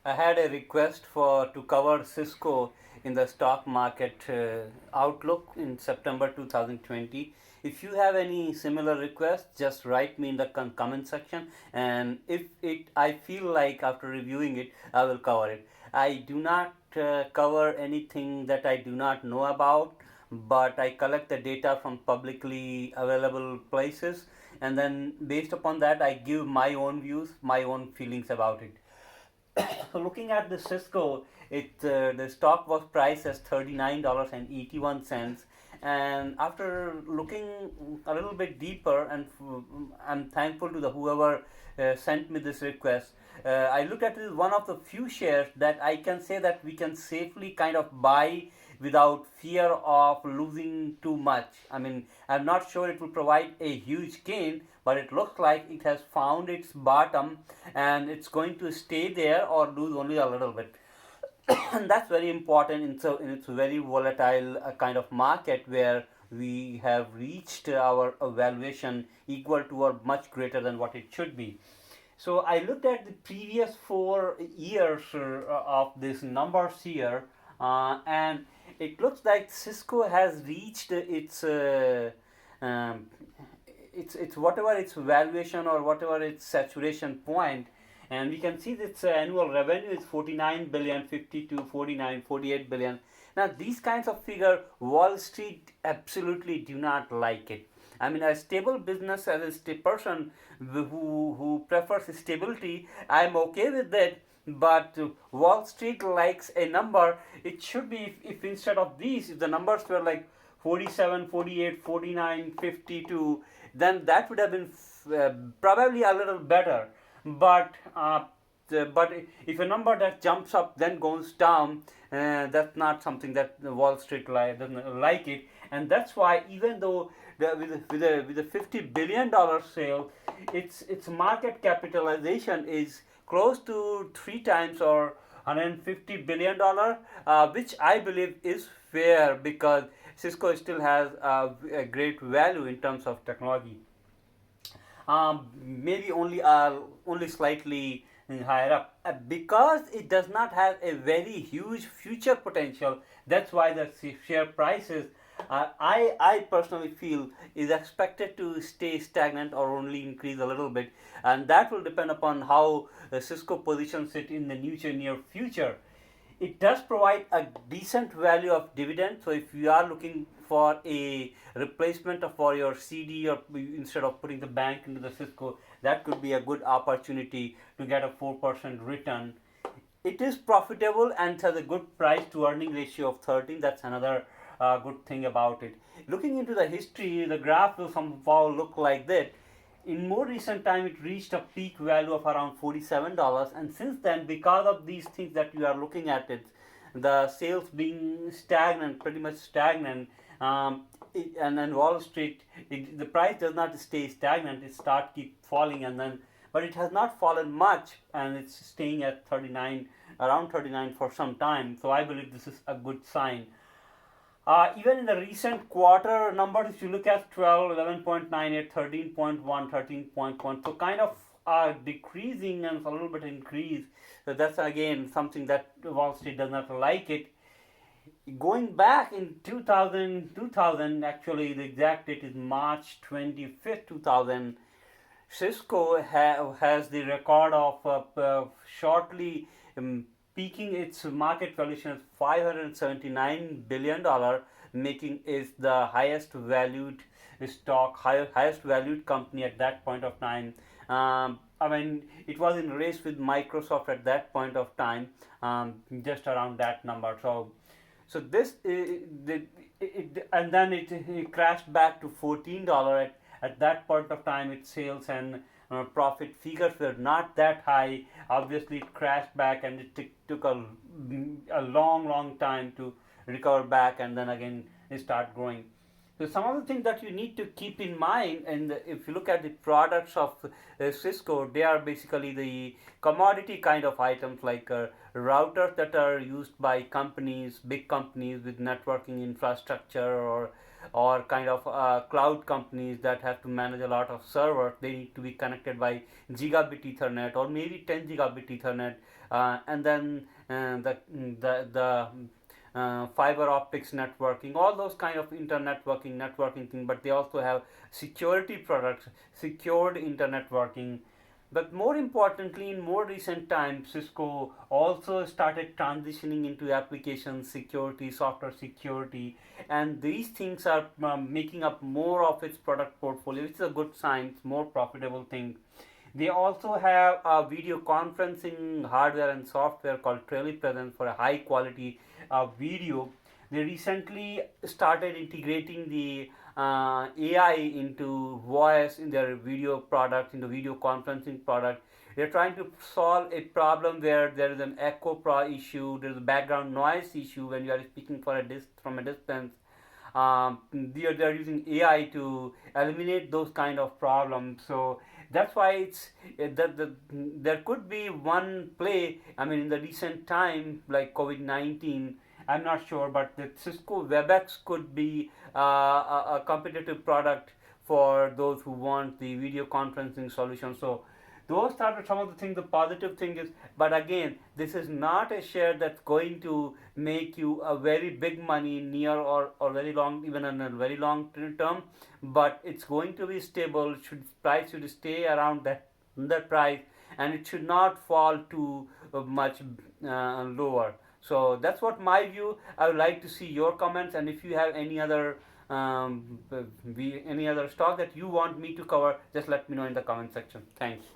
I had a request for to cover Cisco in the stock market outlook in September 2020. If you have any similar requests, just write me in the comment section, and if I feel like after reviewing it, I will cover it. I do not cover anything that I do not know about, but I collect the data from publicly available places, and then based upon that, I give my own views, my own feelings about it. So looking at the Cisco, the stock was priced as $39.81, and after looking a little bit deeper, and I'm thankful to the whoever sent me this request. I looked at it as one of the few shares that I can say that we can safely kind of buy without fear of losing too much. I mean, I'm not sure it will provide a huge gain, but it looks like it has found its bottom and it's going to stay there or lose only a little bit. And that's very important in its very volatile kind of market where we have reached our valuation equal to or much greater than what it should be. So I looked at the previous 4 years of these numbers here, and it looks like Cisco has reached um, its whatever its valuation or whatever its saturation point, and we can see that its annual revenue is 49 billion, 52, 49, 48 billion. Now these kinds of figure, Wall Street absolutely do not like it. I mean, a stable business as a person who prefers stability, I'm okay with that. But Wall Street likes a number. It should be if instead of these, if the numbers were like 47, 48, 49, 52, then that would have been probably a little better. But but if a number that jumps up then goes down, that's not something that Wall Street doesn't like it, and that's why even though with a $50 billion sale, its market capitalization is close to 3 times or $150 billion, which I believe is fair because Cisco still has a great value in terms of technology. Maybe only slightly higher up, because it does not have a very huge future potential. That's why the share prices, I personally feel, is expected to stay stagnant or only increase a little bit, and that will depend upon how Cisco positions it in the near future. It does provide a decent value of dividend. So if you are looking for a replacement for your CD, or instead of putting the bank into the Cisco, that could be a good opportunity to get a 4% return. It is profitable and has a good price to earning ratio of 13. That's another good thing about it. Looking into the history, the graph will somehow look like that. In more recent time, it reached a peak value of around $47, and since then, because of these things that you are looking at it, the sales being stagnant, pretty much stagnant, and then Wall Street, the price does not stay stagnant; it start keep falling, and then, but it has not fallen much, and it's staying at 39, around 39 for some time. So I believe this is a good sign. Even in the recent quarter numbers, if you look at 12, 11.98, 13.1, 13.1, so kind of decreasing and a little bit increase. So that's again something that Wall Street does not like it. Going back in 2000, actually the exact date is March 25th, 2000, Cisco has the record of shortly peaking its market valuation at $579 billion, making it the highest valued stock, highest valued company at that point of time. I mean, it was in race with Microsoft at that point of time, just around that number. So this and then it crashed back to $14. At that point of time, its sales and profit figures were not that high. Obviously, it crashed back, and it took a long time to recover back, and then again it start growing. So some of the things that you need to keep in mind, and if you look at the products of Cisco, they are basically the commodity kind of items like routers that are used by companies, big companies with networking infrastructure, or or kind of cloud companies that have to manage a lot of servers. They need to be connected by gigabit Ethernet or maybe 10 gigabit Ethernet, and then the fiber optics networking, all those kind of networking thing. But they also have security products, secured internet working. But more importantly, in more recent times, Cisco also started transitioning into application security, software security, and these things are making up more of its product portfolio, which is a good sign. It's more profitable thing. They also have a video conferencing hardware and software called Telepresence for a high quality video. They recently started integrating the AI into voice in their video product, in the video conferencing product. They're trying to solve a problem where there is an issue, there's a background noise issue when you are speaking from a distance. They are using AI to eliminate those kind of problems. So that's why there could be one play. I mean, in the recent time, like COVID-19, I'm not sure, but the Cisco WebEx could be a competitive product for those who want the video conferencing solution. So those are some of the things. The positive thing is, but again, this is not a share that's going to make you a very big money near or very long, even in a very long term. But it's going to be stable. Price should stay around that price, and it should not fall too much lower. So that's what my view. I would like to see your comments, and if you have any other stock that you want me to cover, just let me know in the comment section. Thanks.